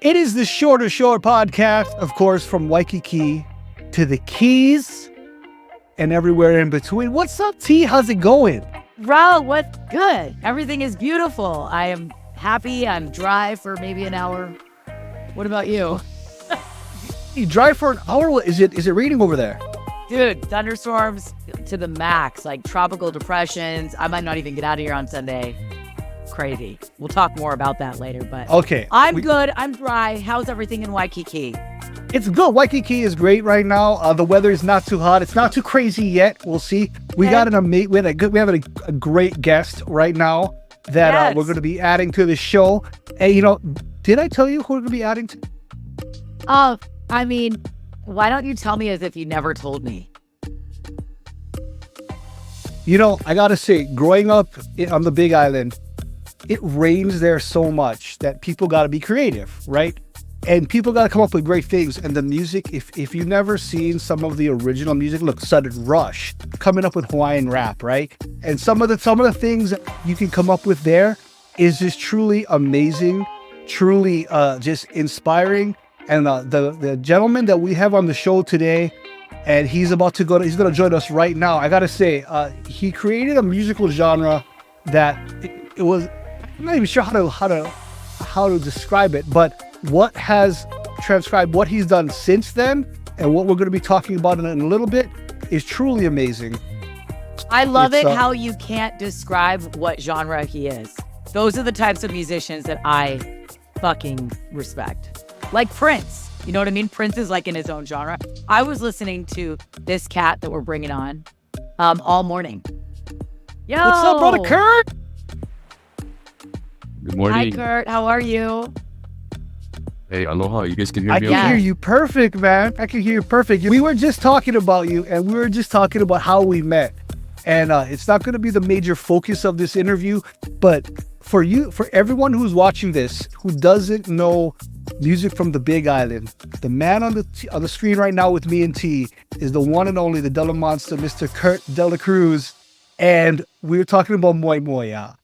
It is the Shorter Shore podcast, of course, from Waikiki to the Keys and everywhere in between. What's up, T? How's it going? Raul, what's good? Everything is beautiful. I am happy. I'm dry for maybe an hour. What about you? You drive for an hour? Is it raining over there? Dude, thunderstorms to the max, like tropical depressions. I might not even get out of here on Sunday. Crazy. We'll talk more about that later, but okay. I'm good. I'm dry. How's everything in Waikiki? It's good. Waikiki is great right now. The weather is not too hot. It's not too crazy yet. We'll see. We have a great guest right now that we're going to be adding to the show. And did I tell you who we're going to be adding to? I mean, why don't you tell me as if you never told me? I got to say, growing up on the Big Island, it rains there so much that people got to be creative, right? And people got to come up with great things. And the music, if you've never seen some of the original music, look, Sudden Rush, coming up with Hawaiian rap, right? And some of the things that you can come up with there is just truly amazing, truly just inspiring. And the gentleman that we have on the show today, and he's going to join us right now. I got to say, he created a musical genre that it was, I'm not even sure how to describe it, but what has transcribed what he's done since then and what we're going to be talking about in a little bit is truly amazing. I love it how you can't describe what genre he is. Those are the types of musicians that I fucking respect. Like Prince, you know what I mean? Prince is like in his own genre. I was listening to this cat that we're bringing on all morning. Yo! What's up, brother Kurt? Good morning. Hi, Kurt. How are you? Hey, aloha. You guys can hear me? I can hear you perfect, man. I can hear you perfect. We were just talking about you, and we were just talking about how we met. And it's not going to be the major focus of this interview, but for everyone who's watching this, who doesn't know music from the Big Island, the man on the screen right now with me and T is the one and only, the Dela Monster, Mr. Kurt Dela Cruz. And we were talking about Moemoea.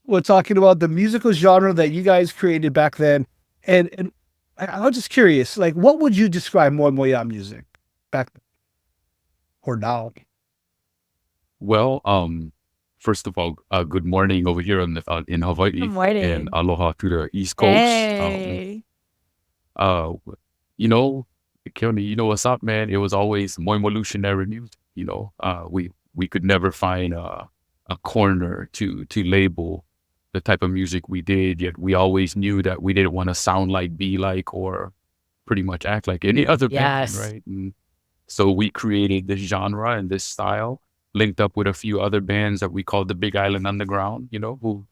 We're talking about the musical genre that you guys created back then. And I was just curious, like, what would you describe Moemoea music back then or now? Well, first of all, good morning over here in Hawaii. Good morning. And aloha to the East Coast. Hey. Keone, you know what's up, man? It was always Moemoelutionary music. We could never find a corner to label the type of music we did, yet we always knew that we didn't want to sound like, be like, or pretty much act like any other band, right? And so we created this genre and this style, linked up with a few other bands that we called the Big Island Underground, who,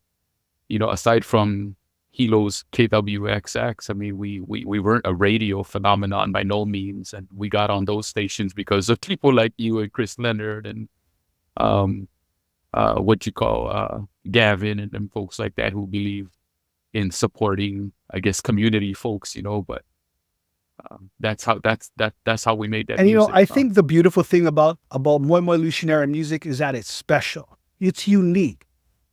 aside from Hilo's KWXX, I mean, we weren't a radio phenomenon by no means, and we got on those stations because of people like you and Chris Leonard and Gavin and them folks like that who believe in supporting, I guess, community folks, but that's how we made that and music. I think the beautiful thing about Moemoelutionary music is that it's special, it's unique,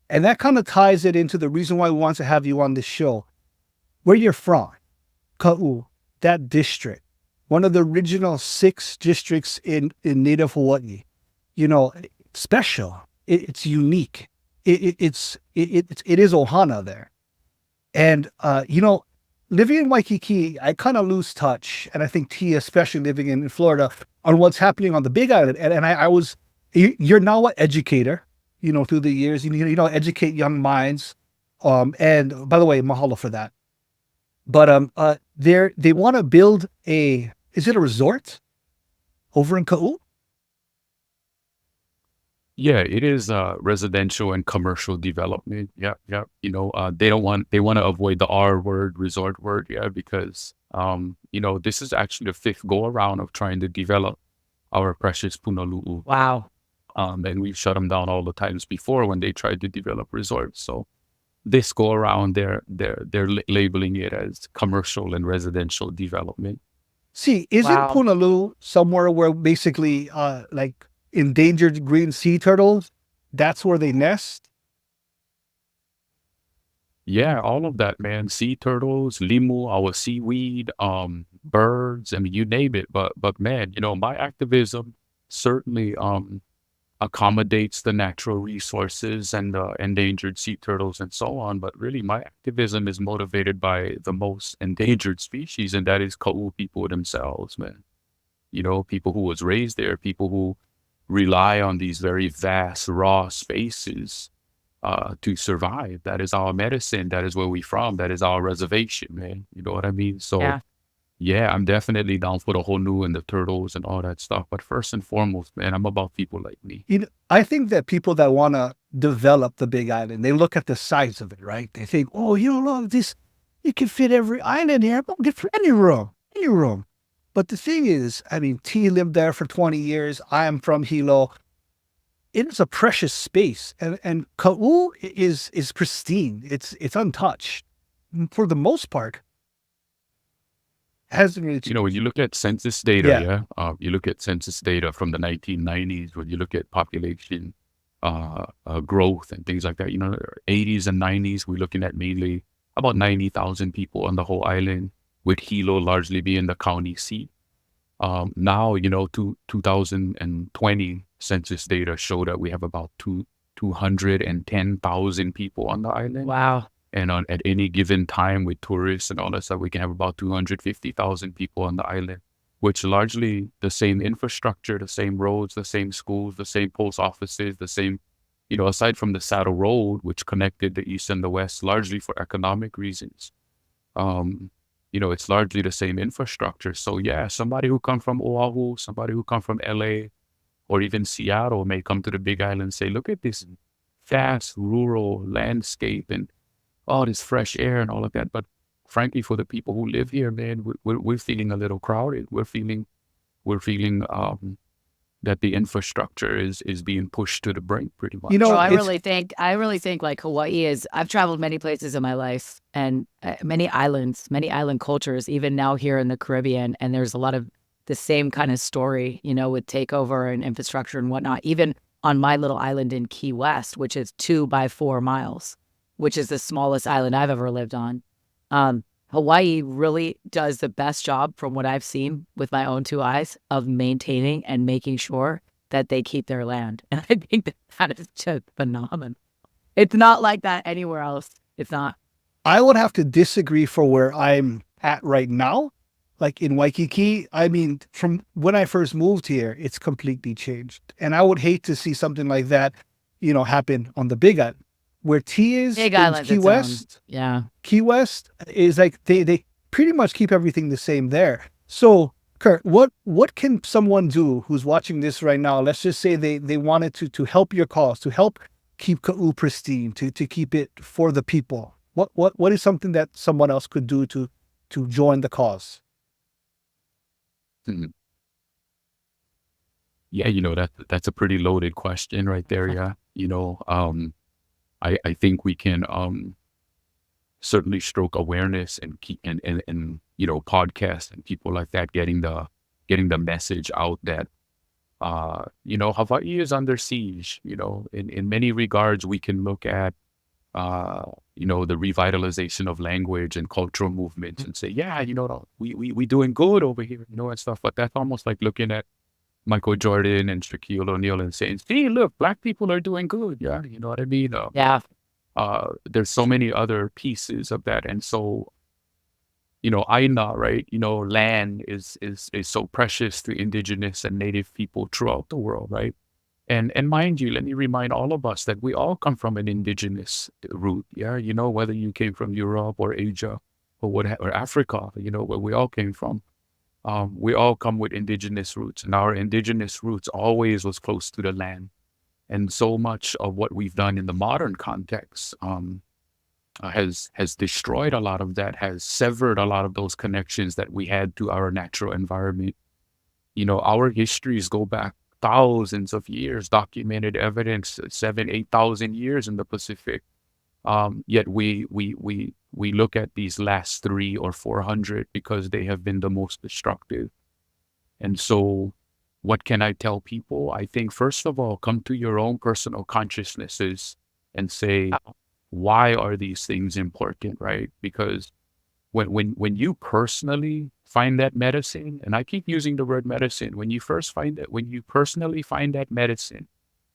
and that kind of ties it into the reason why we want to have you on this show. Where you're from, Ka'u, that district, one of the original 6 districts in native Hawaii, special. It's unique. It is Ohana there. And, living in Waikiki, I kind of lose touch. And I think T, especially living in Florida, on what's happening on the Big Island. And you're now an educator, through the years, educate young minds. And by the way, mahalo for that. But they want to build is it a resort over in Ka'u? Yeah, it is residential and commercial development. Yeah. They want to avoid the R word, resort word. Yeah, because this is actually the 5th go around of trying to develop our precious Punalu'u. Wow. And we've shut them down all the times before when they tried to develop resorts. So this go around, they're labeling it as commercial and residential development. See, isn't Punalu somewhere where basically like endangered green sea turtles, that's where they nest? Yeah, all of that, man. Sea turtles, limu, our seaweed, birds, I mean, you name it. But man, my activism certainly accommodates the natural resources and the endangered sea turtles and so on. But really, my activism is motivated by the most endangered species, and that is Ka'u people themselves, man. People who was raised there, people who rely on these very vast, raw spaces to survive. That is our medicine. That is where we from. That is our reservation, man. You know what I mean? So Yeah. yeah, I'm definitely down for the Honu and the turtles and all that stuff. But first and foremost, man, I'm about people like me. I think that people that want to develop the Big Island, they look at the size of it, right? They think, oh, look, this, you can fit every island here. But get any room, any room. But the thing is, I mean, T lived there for 20 years. I am from Hilo. It is a precious space, and Ka'u is pristine. It's untouched for the most part. Hasn't really When you look at census data, Yeah. yeah, you look at census data from the 1990s, when you look at population growth and things like that, 80s and 90s, we're looking at mainly about 90,000 people on the whole island, with Hilo largely being the county seat. Now, 2020 census data show that we have about 210,000 people on the island. Wow. And at any given time with tourists and all that stuff, we can have about 250,000 people on the island, which largely the same infrastructure, the same roads, the same schools, the same post offices, the same, aside from the Saddle Road, which connected the East and the West, largely for economic reasons. It's largely the same infrastructure. So yeah, somebody who come from Oahu, somebody who come from LA, or even Seattle may come to the Big Island and say, look at this vast rural landscape and all this fresh air and all of that. But frankly, for the people who live here, man, we're feeling a little crowded. We're feeling that the infrastructure is being pushed to the brink pretty much. So I really think like Hawaii is, I've traveled many places in my life and many island cultures, even now here in the Caribbean. And there's a lot of the same kind of story, with takeover and infrastructure and whatnot, even on my little island in Key West, which is 2 by 4 miles, which is the smallest island I've ever lived on. Hawaii really does the best job, from what I've seen with my own 2 eyes, of maintaining and making sure that they keep their land. And I think that is just phenomenal. It's not like that anywhere else. It's not. I would have to disagree for where I'm at right now. Like in Waikiki, I mean, from when I first moved here, it's completely changed. And I would hate to see something like that, happen on the Big Island. Where T is Big in Island's Key its West. own. Yeah. Key West is like they pretty much keep everything the same there. So, Kurt, what can someone do who's watching this right now? Let's just say they wanted to help your cause, to help keep Ka'u pristine, to keep it for the people. What is something that someone else could do to join the cause? Mhm. Yeah, that's a pretty loaded question right there. Yeah, I think we can certainly stroke awareness and keep and podcasts and people like that getting the message out that Hawaii is under siege. In many regards, we can look at the revitalization of language and cultural movements and say, yeah, we doing good over here, and stuff. But that's almost like looking at Michael Jordan and Shaquille O'Neal and saying, see, look, black people are doing good. Yeah, you know what I mean? Yeah. There's so many other pieces of that. And so, Aina, right? Land is so precious to indigenous and native people throughout the world, right? And mind you, let me remind all of us that we all come from an indigenous root. Yeah, whether you came from Europe or Asia or Africa, where we all came from. We all come with indigenous roots, and our indigenous roots always was close to the land. And so much of what we've done in the modern context has destroyed a lot of that, has severed a lot of those connections that we had to our natural environment. Our histories go back thousands of years, documented evidence, 7,000-8,000 years in the Pacific. Yet we look at these last 300 or 400 because they have been the most destructive. And so what can I tell people? I think, first of all, come to your own personal consciousnesses and say, why are these things important, right? Because when you personally find that medicine, and I keep using the word medicine, when you personally find that medicine,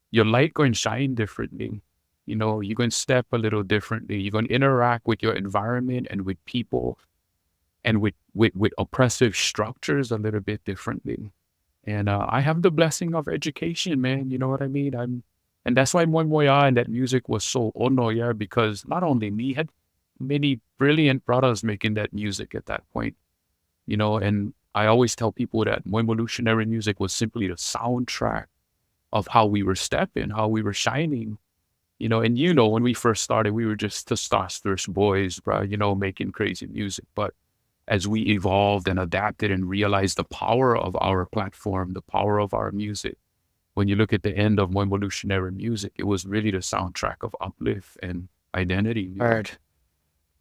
your light going to shine differently. You're going to step a little differently. You're going to interact with your environment and with people and with oppressive structures a little bit differently. And I have the blessing of education, man. You know what I mean? And that's why Moemoea and that music was so onoya, because not only me, had many brilliant brothers making that music at that point. And I always tell people that Moemoelutionary music was simply the soundtrack of how we were stepping, how we were shining. And when we first started, we were just testosterone boys, bro, making crazy music. But as we evolved and adapted and realized the power of our platform, the power of our music, when you look at the end of Moemoelutionary music, it was really the soundtrack of uplift and identity. Right.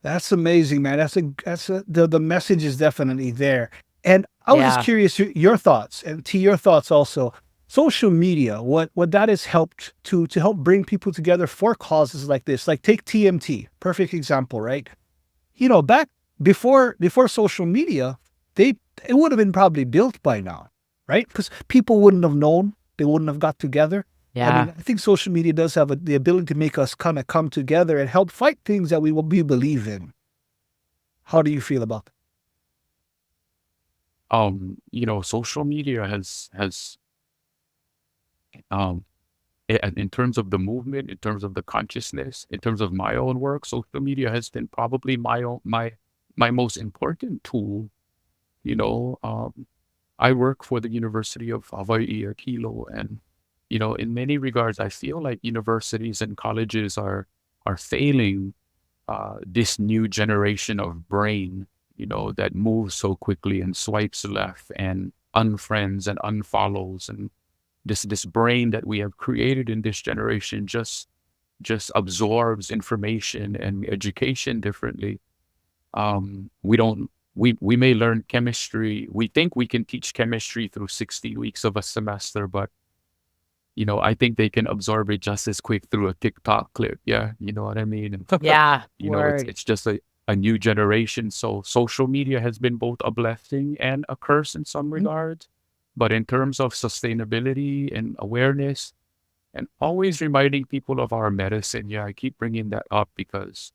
That's amazing, man. The message is definitely there. And I was just curious your thoughts, and to your thoughts also. Social media, what that has helped to help bring people together for causes like this. Like take TMT, perfect example, right? Back before social media, it would have been probably built by now, right? Because people wouldn't have known, they wouldn't have got together. Yeah. I mean, I think social media does have the ability to make us kind of come together and help fight things that we believe in. How do you feel about that? Social media has in terms of the movement, in terms of the consciousness, in terms of my own work, social media has been probably my most important tool. I work for the University of Hawaii at Hilo, and in many regards, I feel like universities and colleges are failing this new generation of brain, that moves so quickly and swipes left and unfriends and unfollows, and this brain that we have created in this generation just absorbs information and education differently. We may learn chemistry. We think we can teach chemistry through 60 weeks of a semester, but I think they can absorb it just as quick through a TikTok clip. Yeah, you know what I mean? And, Yeah. it's just a new generation. So social media has been both a blessing and a curse in some regards. But in terms of sustainability and awareness and always reminding people of our medicine, I keep bringing that up because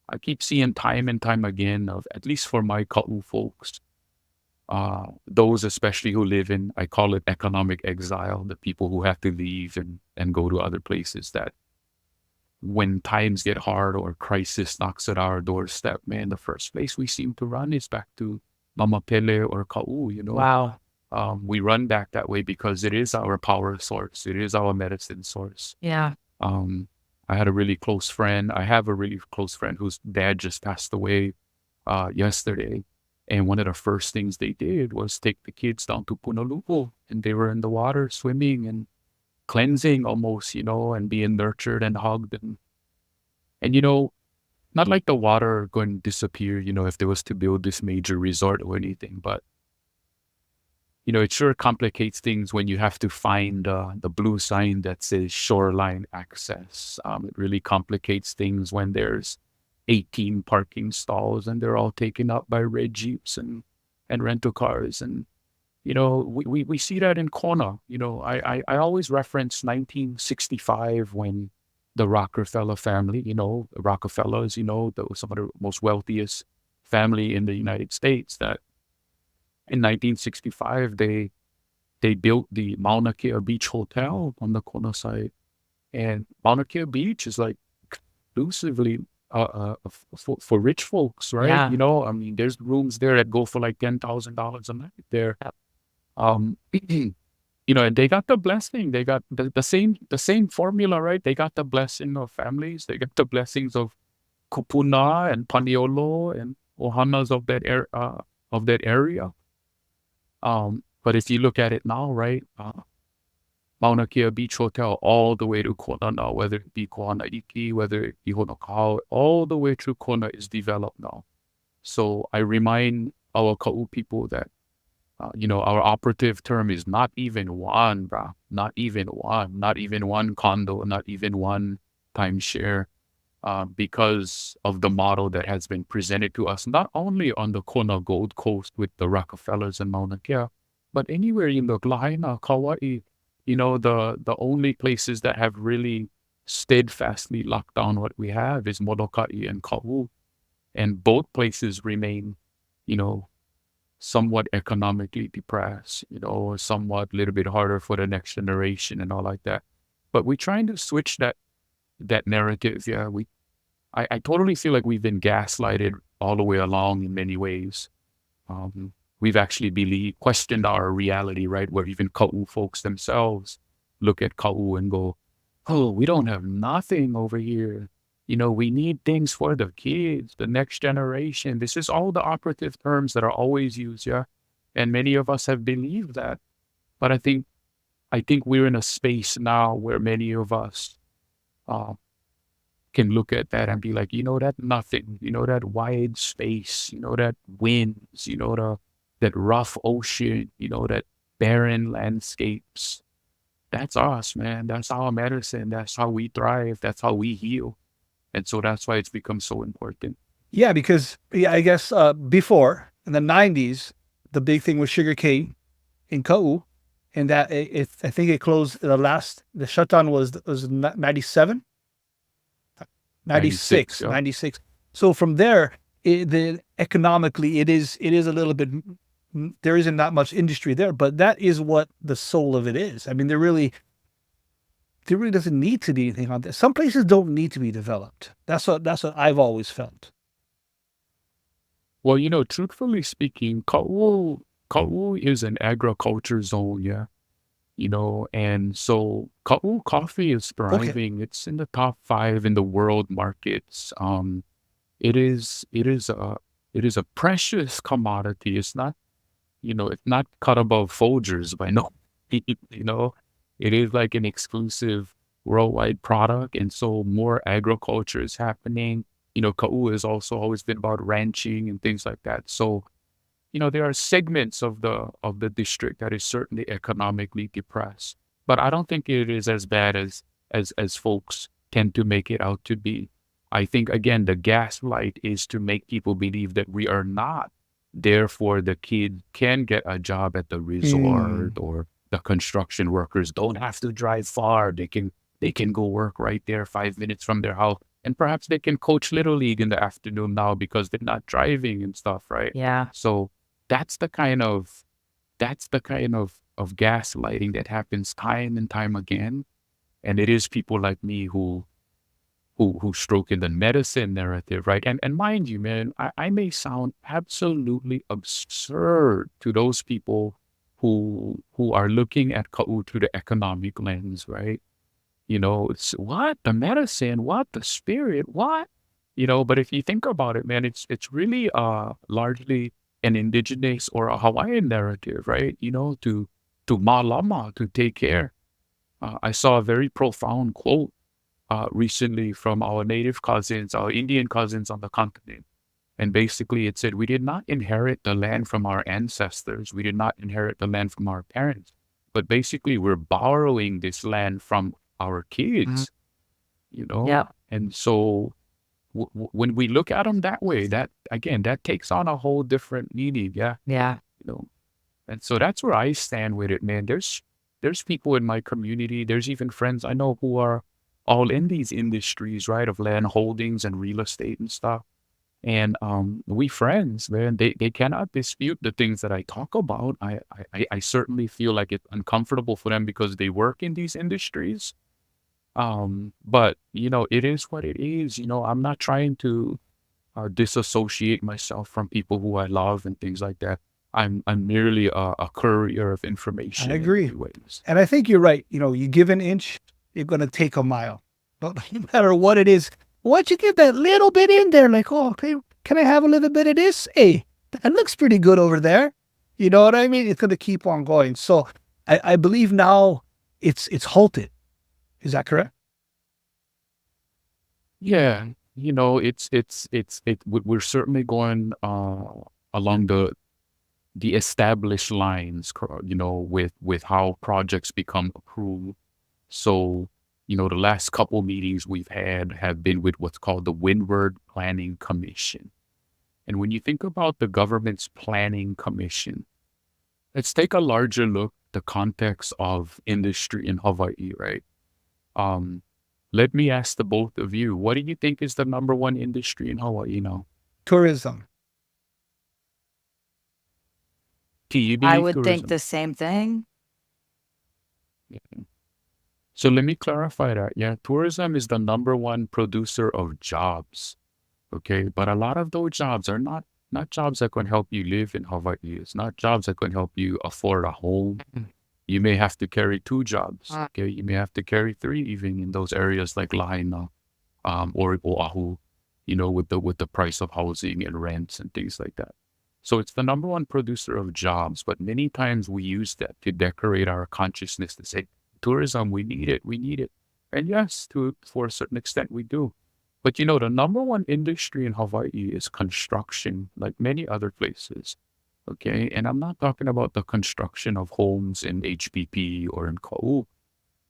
I keep seeing time and time again of, at least for my Ka'u folks, those especially who live in, I call it economic exile, the people who have to leave and go to other places, that when times get hard or crisis knocks at our doorstep, man, the first place we seem to run is back to Mama Pele or Ka'u, Wow. We run back that way because it is our power source. It is our medicine source. Yeah. I have a really close friend whose dad just passed away yesterday. And one of the first things they did was take the kids down to Punalulu, and they were in the water swimming and cleansing almost, and being nurtured and hugged. And not like the water going to disappear, if there was to build this major resort or anything, but it sure complicates things when you have to find the blue sign that says shoreline access. It really complicates things when there's 18 parking stalls and they're all taken up by red Jeeps and rental cars. And, we see that in Kona. I always reference 1965 when the Rockefeller family, Rockefellers, some of the most wealthiest family in the United States, that in 1965, they built the Mauna Kea Beach Hotel on the Kona side. And Mauna Kea Beach is like exclusively for rich folks, right? Yeah. I mean, there's rooms there that go for like $10,000 a night there. Yep. And they got the blessing. They got the same formula, right? They got the blessing of families. They got the blessings of kupuna and paniolo and ohanas of that area. But if you look at it now, right, Mauna Kea Beach Hotel all the way to Kona now, whether it be Kuanaiki, whether it be Honokau, all the way through Kona is developed now. So I remind our Ka'u people that, our operative term is not even one, brah. Not even one condo, not even one timeshare. because of the model that has been presented to us, not only on the Kona Gold Coast with the Rockefellers and Mauna Kea, but anywhere you look, Lahaina, Kauai, the only places that have really steadfastly locked down what we have is Molokai and Kau. And both places remain, you know, somewhat economically depressed, or somewhat a little bit harder for the next generation and all like that. But we're trying to switch that narrative. Yeah, I totally feel like we've been gaslighted all the way along in many ways. We've actually questioned our reality, right? Where even Kau folks themselves look at Kau and go, oh, we don't have nothing over here. We need things for the kids, the next generation. This is all the operative terms that are always used, yeah. And many of us have believed that. But I think we're in a space now where many of us uh, can look at that and be like, that nothing, that wide space, that winds, that rough ocean, that barren landscapes. That's us, man. That's our medicine. That's how we thrive. That's how we heal. And so that's why it's become so important. Yeah, because I guess before in the 90s, the big thing was sugarcane in Kau, and that I think it closed the shutdown was 97, 96, yeah. 96. So from there, economically, it is a little bit, there isn't that much industry there, but that is what the soul of it is. I mean, there really doesn't need to be anything on there. Some places don't need to be developed. That's what I've always felt. Well, truthfully speaking, Kau is an agriculture zone, yeah. And so Kau coffee is Okay. thriving. It's in the top 5 in the world markets. It is a precious commodity. It's not, it's not cut above Folgers by no means, It is like an exclusive worldwide product, and so more agriculture is happening. Kau has also always been about ranching and things like that. So, there are segments of the district that is certainly economically depressed, but I don't think it is as bad as folks tend to make it out to be. I think again the gaslight is to make people believe that we are not. Therefore, the kid can get a job at the resort, or the construction workers don't have to drive far. They can go work right there, 5 minutes from their house. And perhaps they can coach Little League in the afternoon now because they're not driving and stuff, right? Yeah. So that's the kind of of gaslighting that happens time and time again. And it is people like me who stroke in the medicine narrative, right? And mind you, man, I may sound absolutely absurd to those people who are looking at Kau through the economic lens, right? It's what? The medicine, what? The spirit, what? But if you think about it, man, it's really largely an indigenous or a Hawaiian narrative, right? To malama, to take care. I saw a very profound quote recently from our native cousins, our Indian cousins on the continent. And basically it said, we did not inherit the land from our ancestors. We did not inherit the land from our parents. But basically we're borrowing this land from our kids, Yeah. And so when we look at them that way, that again, that takes on a whole different meaning. Yeah. Yeah. And so that's where I stand with it, man. There's people in my community. There's even friends I know who are all in these industries, right, of land holdings and real estate and stuff. And we friends, man, they cannot dispute the things that I talk about. I certainly feel like it's uncomfortable for them because they work in these industries. But it is what it is. I'm not trying to disassociate myself from people who I love and things like that. I'm merely a courier of information. I in agree. many ways. And I think you're right. You give an inch, you're going to take a mile. No matter what it is. Once you get that little bit in there, like, oh, okay, can I have a little bit of this? Hey, that looks pretty good over there. You know what I mean? It's going to keep on going. So I believe now it's halted. Is that correct? Yeah, we're certainly going along the established lines, with how projects become approved. So, the last couple meetings we've had have been with what's called the Windward Planning Commission. And when you think about the government's planning commission, let's take a larger look at the context of industry in Hawaii, right? Let me ask the both of you, what do you think is the number one industry in Hawaii now? Tourism. T, you I believe would think tourism? the same thing. Yeah. So let me clarify that. Yeah, tourism is the number one producer of jobs. Okay, but a lot of those jobs are not jobs that can help you live in Hawaii. It's not jobs that can help you afford a home. You may have to carry 2 jobs. Okay, you may have to carry 3 even in those areas like Lahaina, or Oahu, with the price of housing and rents and things like that. So it's the number one producer of jobs, but many times we use that to decorate our consciousness to say, tourism, we need it. And yes, for a certain extent we do. But the number one industry in Hawaii is construction, like many other places. Okay. And I'm not talking about the construction of homes in HPP or in Kau.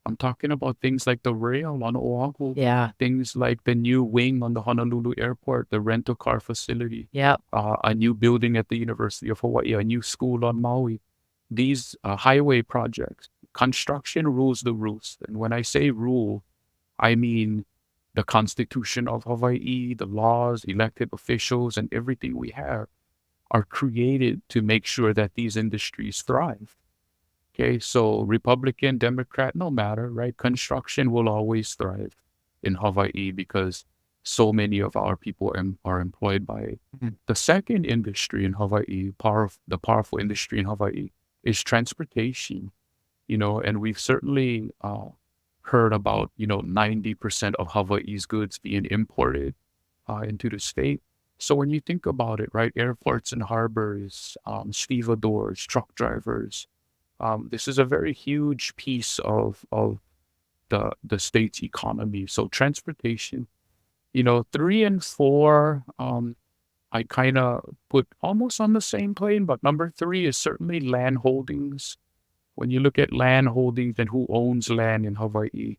I'm talking about things like the rail on Oahu. Yeah. Things like the new wing on the Honolulu airport, the rental car facility. Yeah. A new building at the University of Hawaii, a new school on Maui. These highway projects. Construction rules the rules. And when I say rule, I mean the Constitution of Hawaii, the laws, elected officials, and everything we have are created to make sure that these industries thrive. Okay, so Republican, Democrat, no matter, right? Construction will always thrive in Hawaii because so many of our people are employed by it. The second industry in Hawaii, the powerful industry in Hawaii, is transportation. And we've certainly heard about 90% of Hawaii's goods being imported into the state. So when you think about it, right, airports and harbors, stevedores, truck drivers, this is a very huge piece of the state's economy. So transportation, 3 and 4, I kind of put almost on the same plane, but number 3 is certainly land holdings. When you look at land holdings and who owns land in Hawaii,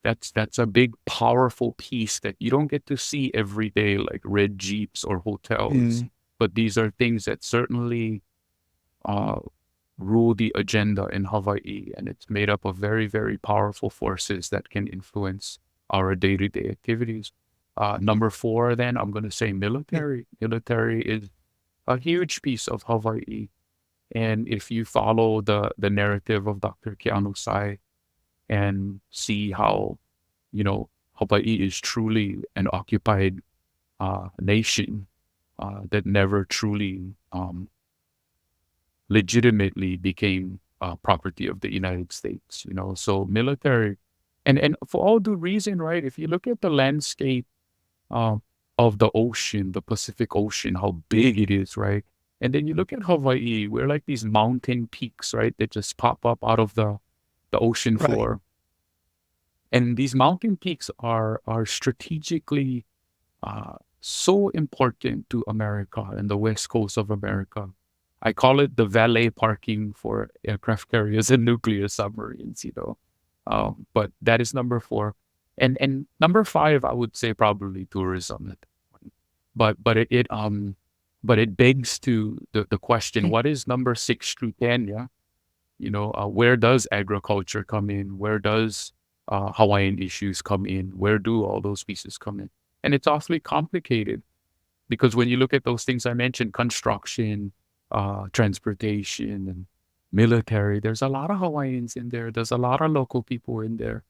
that's a big, powerful piece that you don't get to see every day, like red Jeeps or hotels. But these are things that certainly rule the agenda in Hawaii, and it's made up of very, very powerful forces that can influence our day-to-day activities. Number 4, then, I'm going to say military. Military is a huge piece of Hawaii. And if you follow the narrative of Dr. Keanu Sai and see how, Hawaii is truly an occupied nation that never truly legitimately became property of the United States, so military, and for all due reason, right? If you look at the landscape of the ocean, the Pacific Ocean, how big it is, right? And then you look at Hawaii, we're like these mountain peaks, right? That just pop up out of the ocean floor. Right. And these mountain peaks are strategically so important to America and the west coast of America. I call it the valet parking for aircraft carriers and nuclear submarines, but that is number 4. And number 5, I would say probably tourism. But it begs to the question, what is number 6 through 10? Yeah. Where does agriculture come in? Where does Hawaiian issues come in? Where do all those pieces come in? And it's awfully complicated because when you look at those things I mentioned, construction, transportation, and military, there's a lot of Hawaiians in there. There's a lot of local people in there.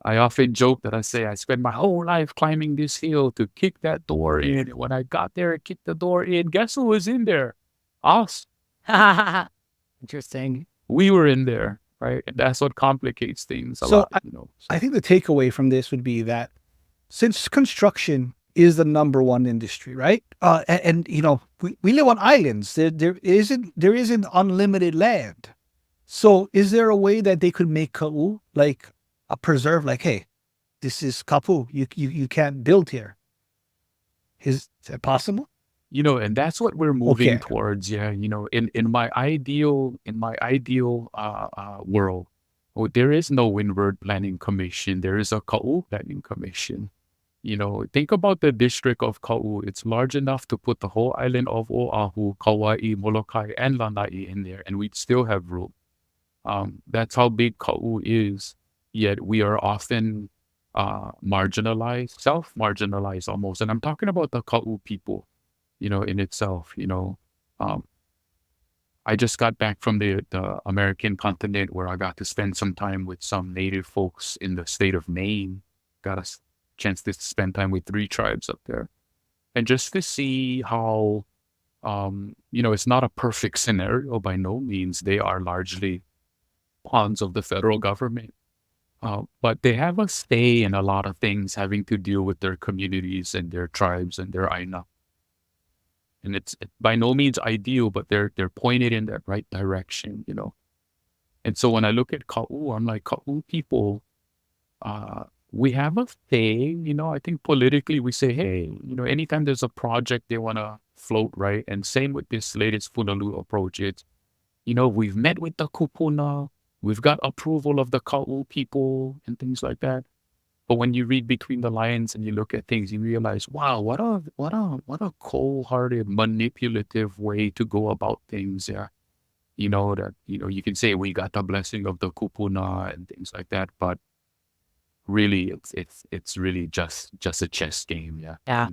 I often joke that I say I spent my whole life climbing this hill to kick that door in. And when I got there and kicked the door in, guess who was in there? Us. Interesting. We were in there, right? And that's what complicates things a lot. I think the takeaway from this would be that since construction is the number one industry, right? And we live on islands. There isn't unlimited land. So is there a way that they could make ka'u like a preserve, like, hey, this is kapu. You can't build here. Is that possible? And that's what we're moving towards. Yeah. In my ideal world, Oh, there is no Windward Planning Commission. There is a Ka'u Planning Commission. Think about the district of Ka'u. It's large enough to put the whole island of Oahu, Kauai, Molokai, and Lanai in there, and we'd still have room. That's how big Ka'u is. Yet we are often marginalized, self-marginalized almost. And I'm talking about the Ka'u people, in itself. I just got back from the American continent where I got to spend some time with some native folks in the state of Maine. Got a chance to spend time with 3 tribes up there. And just to see how, it's not a perfect scenario by no means. They are largely pawns of the federal government. But they have a say in a lot of things having to deal with their communities and their tribes and their aina. And it's by no means ideal, but they're pointed in that right direction, And so when I look at Ka'u, I'm like, Ka'u people, we have a say, I think politically we say, hey, anytime there's a project they want to float, right? And same with this latest Punalu approach, it's, we've met with the kupuna, we've got approval of the Ka'u people and things like that. But when you read between the lines and you look at things, you realize, wow, what a cold-hearted, manipulative way to go about things. Yeah, you can say we got the blessing of the kupuna and things like that, but really, it's really just a chess game. Yeah. Yeah.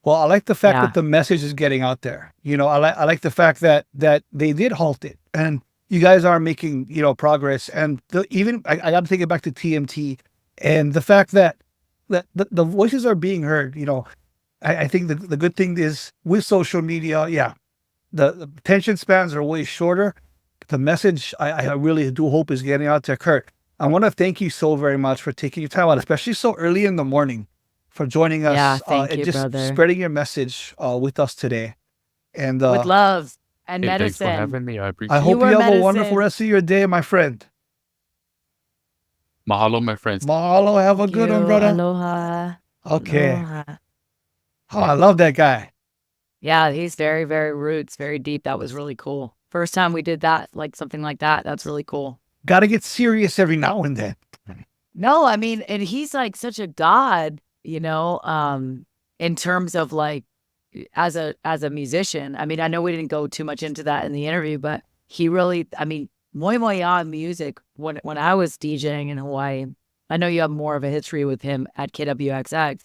Well, I like the fact that the message is getting out there. I like the fact that they did halt it, and you guys are making progress. And I got to take it back to TMT. And the fact that the voices are being heard, I think the good thing is with social media, the attention spans are way shorter. The message I really do hope is getting out there. Kurt, I want to thank you so very much for taking your time out, especially so early in the morning, for joining us and just spreading your message with us today. And with love and medicine. Thanks for having me. I appreciate it. I hope you have a wonderful rest of your day, my friend. Mahalo, my friends. Mahalo. Have a good one, brother. Aloha. Okay. Aloha. Oh, I love that guy. Yeah, he's very, very roots, very deep. That was really cool. First time we did that, like something like that. That's really cool. Got to get serious every now and then. No, I mean, and he's like such a god, in terms of like as a musician. I mean, I know we didn't go too much into that in the interview, but he really, I mean, Moemoea music, when I was DJing in Hawaii, I know you have more of a history with him at KWXX,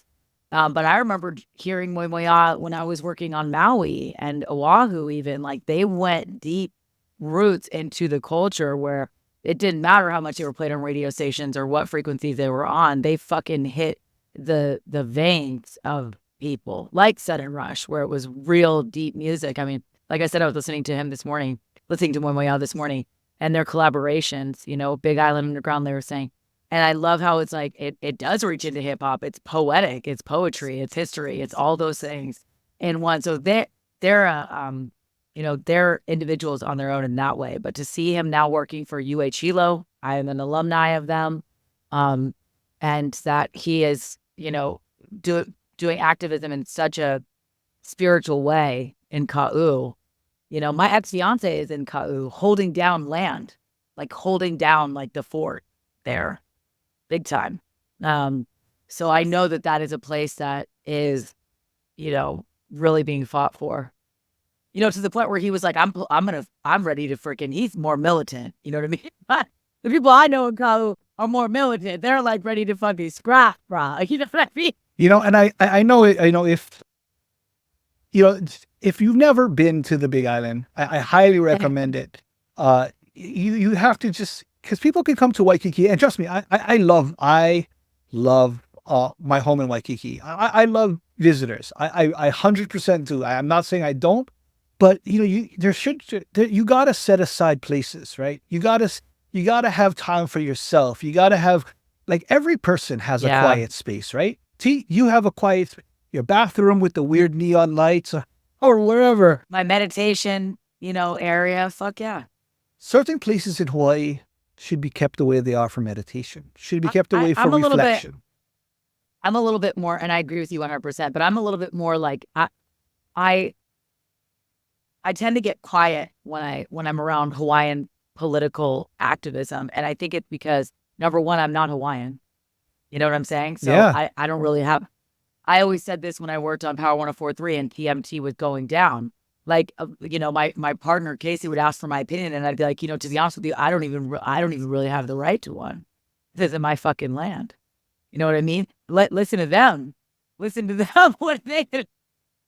but I remember hearing Moemoea when I was working on Maui and Oahu even, like they went deep roots into the culture where it didn't matter how much they were played on radio stations or what frequencies they were on. They fucking hit the veins of people like Sudden Rush, where it was real deep music. I mean, like I said, I was listening to Moemoea this morning. And their collaborations, Big Island Underground, they were saying. And I love how it's like, it does reach into hip hop. It's poetic, it's poetry, it's history, it's all those things in one. So they're individuals on their own in that way. But to see him now working for Hilo, I am an alumni of them. And that he is, doing activism in such a spiritual way in Ka'u. My ex-fiance is in Ka'u, holding down land, like holding down like the fort there, big time. So I know that is a place that is, really being fought for. To the point where he was like, I'm ready to freaking, he's more militant. You know what I mean? The people I know in Ka'u are more militant. They're like ready to fucking scrap, bro. You know what I mean? And I know if you've never been to the Big Island, I highly recommend it. You have to just, because people can come to Waikiki, and trust me, I love my home in Waikiki. I love visitors. I 100% do. I'm not saying I don't, but you gotta set aside places, right? You gotta have time for yourself. You gotta have, like, every person has a quiet space, right? You have a quiet space. Your bathroom with the weird neon lights or wherever. My meditation, area. Fuck yeah. Certain places in Hawaii should be kept the way they are for meditation. Should be kept away for reflection. I'm a little bit more, and I agree with you 100%, but I'm a little bit more like, I tend to get quiet when I'm around Hawaiian political activism. And I think it's because, number one, I'm not Hawaiian. You know what I'm saying? So Yeah. I don't really have, I always said this when I worked on Power 104.3 and TMT was going down. Like, you know, my partner, Casey, would ask for my opinion. And I'd be like, you know, to be honest with you, I don't even really have the right to one. This isn't my fucking land. You know what I mean? Listen to them. Listen to them. What they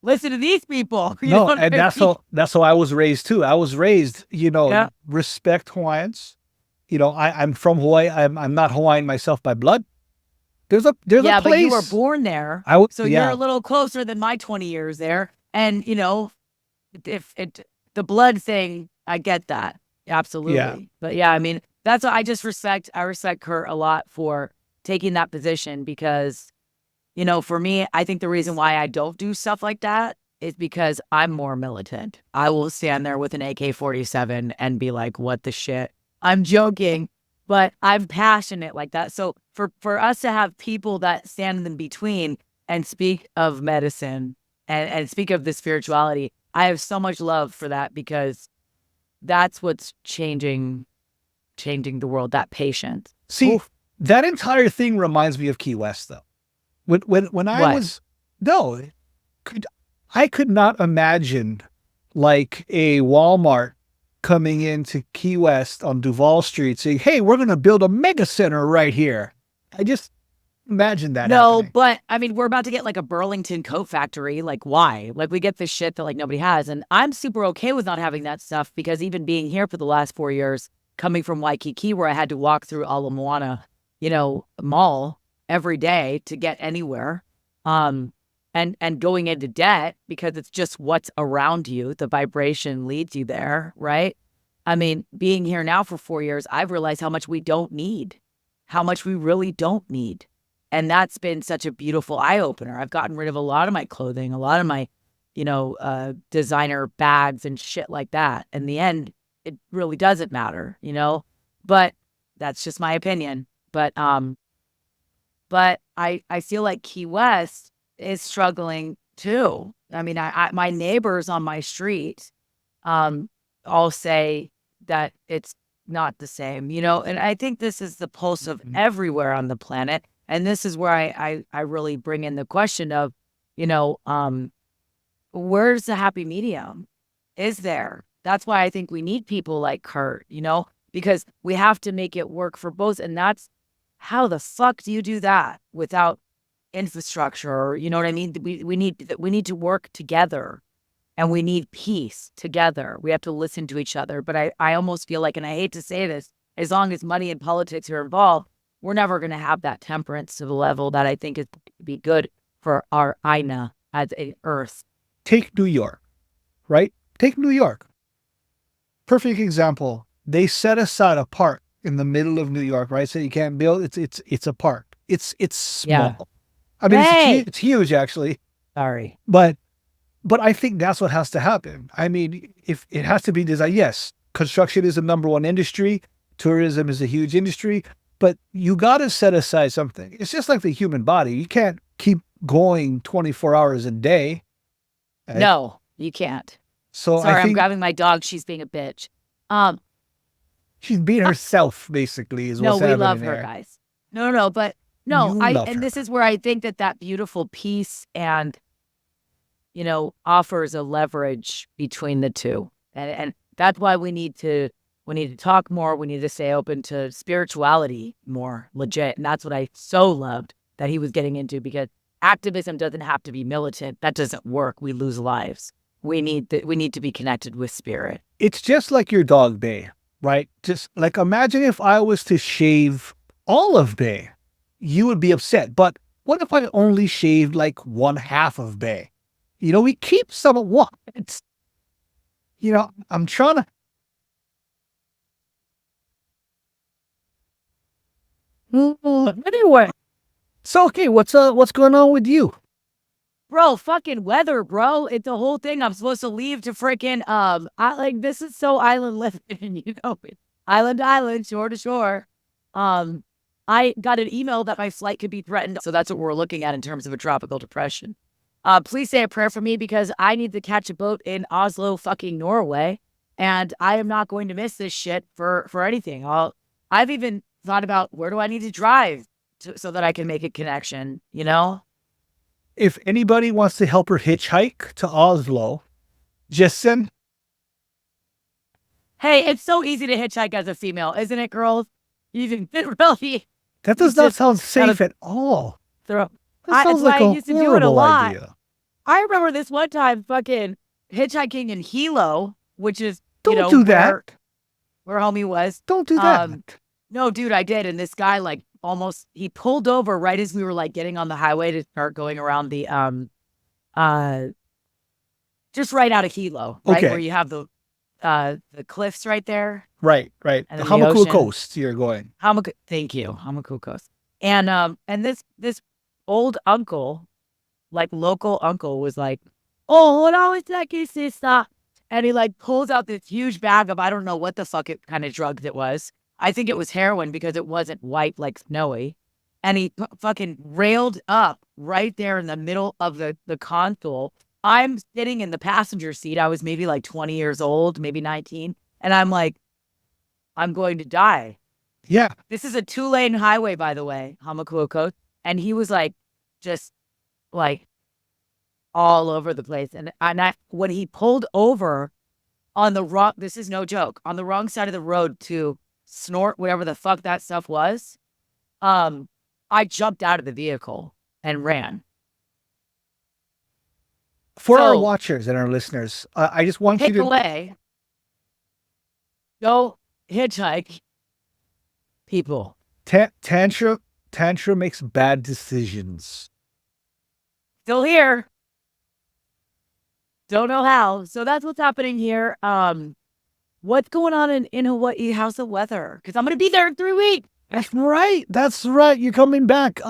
listen to these people. You know No, and that's how I was raised too. I was raised, you know, Yeah. respect Hawaiians. You know, I'm from Hawaii. I'm not Hawaiian myself by blood. There's a place. But you were born there. So you're a little closer than my 20 years there. And, you know, if the blood thing, I get that. Absolutely. Yeah. But yeah, I mean, that's what I respect Kurt a lot for taking that position because, you know, for me, I think the reason why I don't do stuff like that is because I'm more militant. I will stand there with an AK-47 and be like, what the shit? I'm joking, but I'm passionate like that. So for us to have people that stand in between and speak of medicine and speak of the spirituality, I have so much love for that because that's what's changing the world, that patience. See, Oof. that entire thing reminds me of Key West, though. When I was I could not imagine like a Walmart coming into Key West on Duval Street saying, "Hey, we're going to build a mega center right here." I just imagine that. No, happening. but I mean, we're about to get like a Burlington coat factory. Like, why? Like, we get this shit that like nobody has. And I'm super okay with not having that stuff because even being here for the last 4 years, coming from Waikiki, where I had to walk through Ala Moana, you know, mall every day to get anywhere, and going into debt because it's just what's around you. The vibration leads you there, right? I mean, being here now for 4 years, I've realized how much we don't need, how much we really don't need. And that's been such a beautiful eye-opener. I've gotten rid of a lot of my clothing, a lot of my, you know, designer bags and shit like that. In the end, it really doesn't matter, you know? But that's just my opinion. But I feel like Key West is struggling too. I mean, my neighbors on my street all say that it's not the same, you know? And I think this is the pulse of everywhere on the planet. And this is where I really bring in the question of, you know, where's the happy medium? Is there? That's why I think we need people like Kurt, you know, because we have to make it work for both. And that's how the fuck do you do that without infrastructure? Or, you know what I mean? We need to work together and we need peace together. We have to listen to each other. But I almost feel like, and I hate to say this, as long as money and politics are involved, we're never going to have that temperance to the level that I think is be good for our Aina as an earth. Take New York, right? Take New York. Perfect example. They set aside a park in the middle of New York, right? So you can't build. It's a park. It's small. Yeah. I mean, Hey! it's huge actually. Sorry. But I think that's what has to happen. I mean, if it has to be designed, yes, construction is the number one industry. Tourism is a huge industry. But you got to set aside something. It's just like the human body. You can't keep going 24 hours a day. Right? No, you can't. So Sorry, I think I'm grabbing my dog. She's being a bitch. she's being herself, basically, is No, what's we happening love her, there. guys. No, but no, You love her. this is where I think that beautiful peace and, you know, offers a leverage between the two. And that's why we need to talk more. We need to stay open to spirituality more legit. And that's what I so loved that he was getting into, because activism doesn't have to be militant. That doesn't work. We lose lives. We need to be connected with spirit. It's just like your dog, Bay, right? Just like, imagine if I was to shave all of Bay, you would be upset. But what if I only shaved like one half of Bay? You know, we keep some of what? It's, you know, I'm trying to. Anyway, So, okay, what's going on with you? bro, fucking weather, bro. It's the whole thing. I'm supposed to leave to freaking this is so island living, you know, island to island, shore to shore. I got an email that my flight could be threatened, so that's what we're looking at in terms of a tropical depression. Please say a prayer for me because I need to catch a boat in Oslo, fucking Norway, And I am not going to miss this shit for anything. I've even thought about where do I need to drive so that I can make a connection, you know? If anybody wants to help her hitchhike to Oslo, just send. Hey, it's so easy to hitchhike as a female, isn't it, girls? You can really. That does not sound safe at all. That sounds like a horrible idea. I remember this one time fucking hitchhiking in Hilo, which is, Don't do that. Where homie was. Don't do that. No, dude, I did. And this guy, like, he pulled over right as we were, like, getting on the highway to start going around the, just right out of Hilo, right? Okay. Where you have the cliffs right there. Right. And The then Hamakua ocean. Coast you're going. Thank you. Hamakua Coast. And this old uncle, like local uncle, was like, "Oh, hold on a second, sister." And he like pulls out this huge bag of, I don't know what the fuck kind of drugs it was. I think it was heroin because it wasn't white like snowy. And he fucking railed up right there in the middle of the console. I'm sitting in the passenger seat. I was maybe like 20 years old, maybe 19. And I'm like, I'm going to die. Yeah. This is a 2-lane highway, by the way, Hamakua Coast. And he was like, just like all over the place. And when he pulled over on the wrong, this is no joke, on the wrong side of the road to snort whatever the fuck that stuff was, I jumped out of the vehicle and ran. For our watchers and our listeners, I just want you to away. Go hitchhike, people. Tantra makes bad decisions. Still here. Don't know how. So that's what's happening here. What's going on in Hawaii? How's the weather? Because I'm going to be there in 3 weeks. That's right. You're coming back.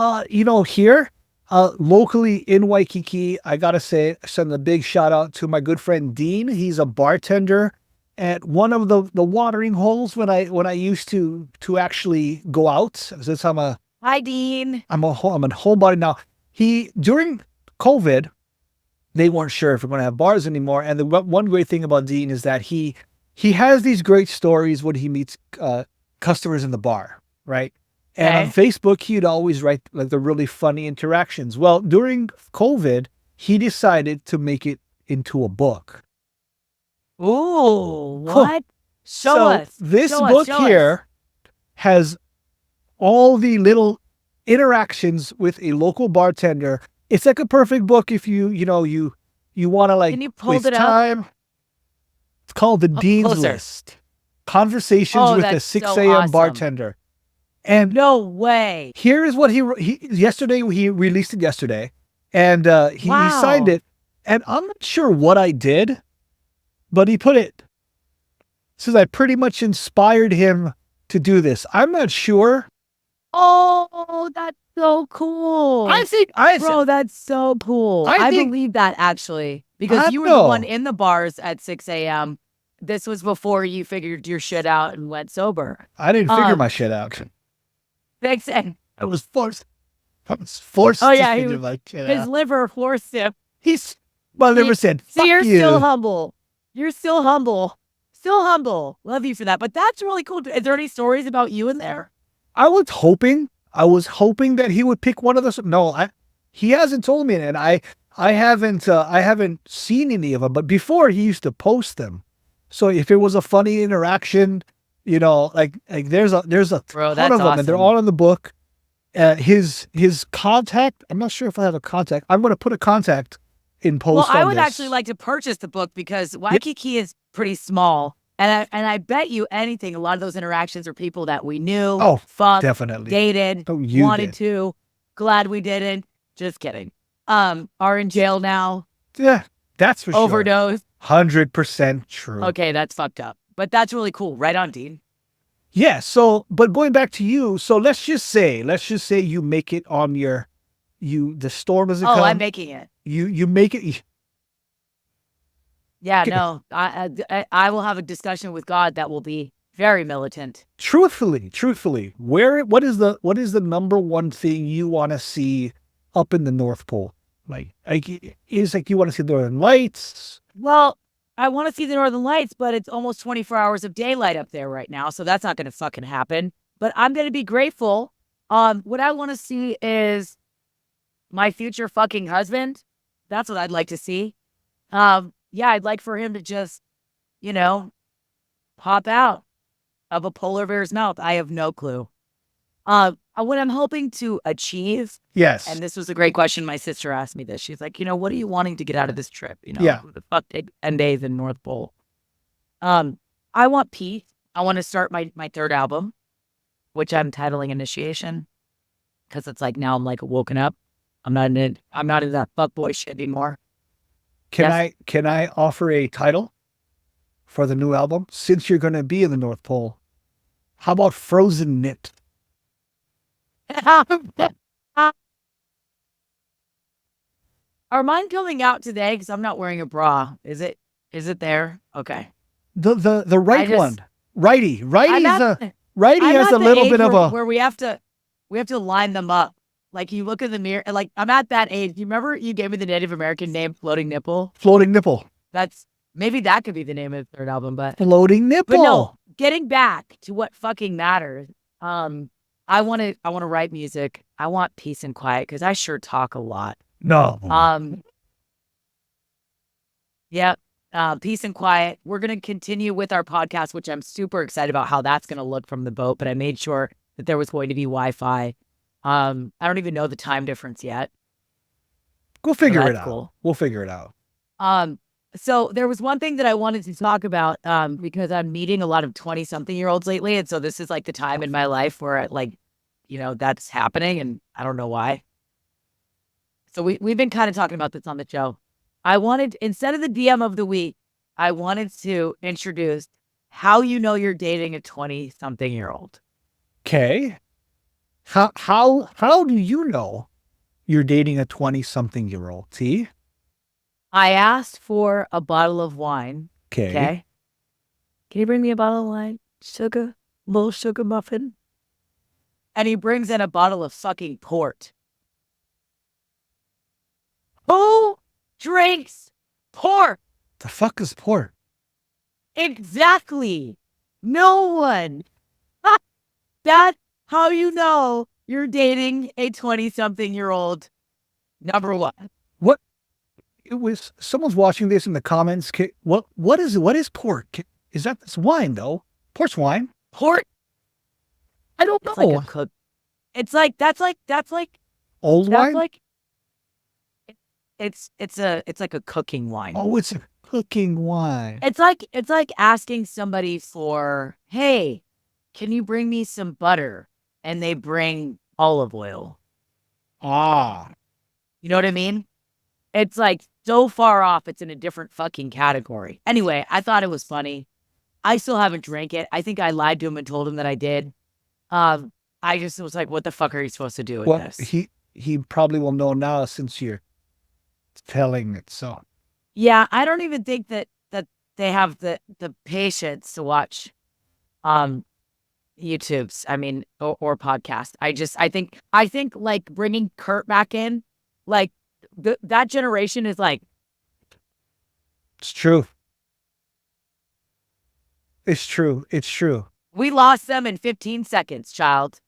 Here, locally in Waikiki, I got to send a big shout out to my good friend Dean. He's a bartender at one of the watering holes when I used to actually go out. Since Hi, Dean. I'm a homebody now. During COVID, they weren't sure if we're going to have bars anymore. And the one great thing about Dean is that he has these great stories when he meets customers in the bar, right? And on Facebook, he'd always write like the really funny interactions. Well, during COVID, he decided to make it into a book. Ooh, what? Show us. This book here has all the little interactions with a local bartender. It's like a perfect book if you want to like Can you pull waste it time. up? It's called The Dean's closer. List. Conversations with a that's 6 so a.m. awesome. bartender. And No way. here is what he released it yesterday, and he signed it. And I'm not sure what I did, but he put it. Says I pretty much inspired him to do this. I'm not sure. Oh, that's so cool. Bro, that's so cool. I believe that actually, because you were the one in the bars at 6 a.m. This was before you figured your shit out and went sober. I didn't figure my shit out. Makes sense. I was forced. To figure my shit out. His liver forced him. My liver said, "Fuck you're you." still humble. You're still humble. Still humble. Love you for that. But that's really cool. Is there any stories about you in there? I was hoping that he would pick one of those. No, he hasn't told me, and I haven't seen any of them. But before, he used to post them. So if it was a funny interaction, like there's a Bro, ton of them, and they're all in the book. His contact, I'm not sure if I have a contact. I'm going to put a contact in post. Well, I would actually like to purchase the book because Waikiki is pretty small. And I bet you anything, a lot of those interactions are people that we knew, fucked, definitely dated, wanted to, glad we didn't. Just kidding. Are in jail now. Yeah, that's for Overdose. sure. 100% true. Okay, that's fucked up. But that's really cool. Right on, Dean. Yeah, but going back to you, so let's just say you make it on the storm as it comes. Oh, I'm making it. You make it. Yeah, no, I will have a discussion with God that will be very militant. Truthfully, what is the number one thing you want to see up in the North Pole? Like you want to see the Northern Lights? Well, I want to see the Northern Lights, but it's almost 24 hours of daylight up there right now, so that's not going to fucking happen. But I'm going to be grateful. What I want to see is my future fucking husband. That's what I'd like to see. Yeah, I'd like for him to just, pop out of a polar bear's mouth. I have no clue. What I'm hoping to achieve. Yes. And this was a great question. My sister asked me this. She's like, what are you wanting to get out of this trip? Yeah. Who the fuck take 10 days in North Pole? I want peace. I want to start my third album, which I'm titling Initiation, because it's like now I'm like woken up. I'm not in that fuckboy shit anymore. Can I offer a title for the new album? Since you're going to be in the North Pole, how about Frozen Knit? Are mine coming out today? Because I'm not wearing a bra. Is it there? Okay. The right one. Righty. Righty has a the little age bit of a where we have to line them up. Like you look in the mirror, and like I'm at that age. You remember you gave me the Native American name, Floating Nipple? Floating Nipple. Maybe that could be the name of the third album, but Floating Nipple. But no, getting back to what fucking matters. I want to write music. I want peace and quiet because I sure talk a lot. No. Yeah. Peace and quiet. We're going to continue with our podcast, which I'm super excited about how that's going to look from the boat, but I made sure that there was going to be Wi-Fi. I don't even know the time difference yet. Go figure it out. Cool. We'll figure it out. So there was one thing that I wanted to talk about, because I'm meeting a lot of 20-something-year-olds lately. And so this is like the time in my life where that's happening and I don't know why. So we've been kind of talking about this on the show. I wanted, instead of the DM of the week, I wanted to introduce how you're dating a 20-something-year-old. Okay. How do you know you're dating a 20-something-year-old, T? I asked for a bottle of wine. Okay. Can you bring me a bottle of wine? Sugar? Little sugar muffin? And he brings in a bottle of fucking port. Who drinks port? The fuck is port? Exactly. No one. That's how you know you're dating a 20-something-year-old. Number one. What? It was someone's watching this in the comments. What is port? Is that this wine though? Port's wine. Port. I don't know. It's like a cook. It's like that's like old wine. Like it's like a cooking wine. Oh, it's a cooking wine. It's like asking somebody for, hey, can you bring me some butter? And they bring olive oil. Ah. You know what I mean? It's like so far off, it's in a different fucking category. Anyway, I thought it was funny. I still haven't drank it. I think I lied to him and told him that I did. I just was like, what the fuck are you supposed to do with this? He probably will know now since you're telling it. So yeah, I don't even think that they have the patience to watch YouTube's, or podcast. I think like bringing Kurt back in, like that generation is like, it's true. It's true. It's true. We lost them in 15 seconds, child.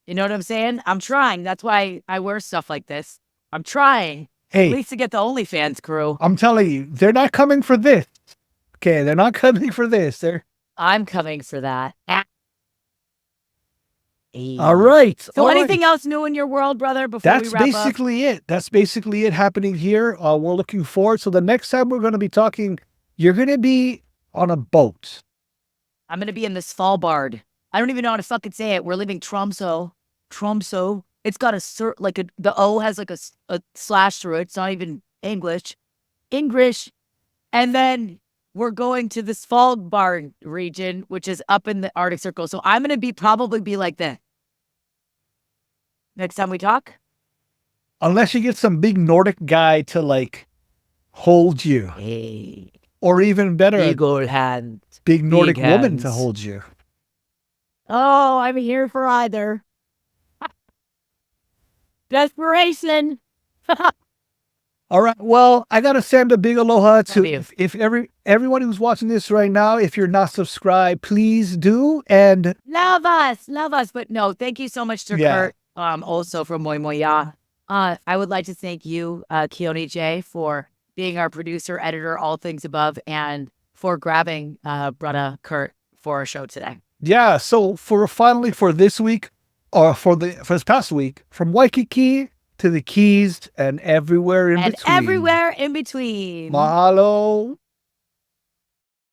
You know what I'm saying? I'm trying. That's why I wear stuff like this. I'm trying. Hey, at least to get the OnlyFans crew. I'm telling you, they're not coming for this. Okay, they're not coming for this. I'm coming for that. All right. So anything else new in your world, brother, before we wrap up? That's basically it. That's basically it happening here. We're looking forward. So the next time we're going to be talking, you're going to be on a boat. I'm going to be in the Svalbard. I don't even know how to fucking say it. We're leaving Tromso. It's got the O has like a slash through it. It's not even English. And then we're going to the Svalbard region, which is up in the Arctic Circle. So I'm going to probably be like this. Next time we talk? Unless you get some big Nordic guy to like hold you. Hey. Or even better, big old hands. Big Nordic big woman hands. to hold you. Oh, I'm here for either. Desperation. All right. Well, I gotta send a big aloha to you. if everyone who's watching this right now. If you're not subscribed, please do. And Love us. But no, thank you so much to Kurt, also from Moemoea. I would like to thank you, Keone J, for being our producer, editor, all things above, and for grabbing brother Kurt for our show today. yeah. So for this week, or for this past week, from Waikiki to the Keys and everywhere in between. Everywhere in between. Mahalo.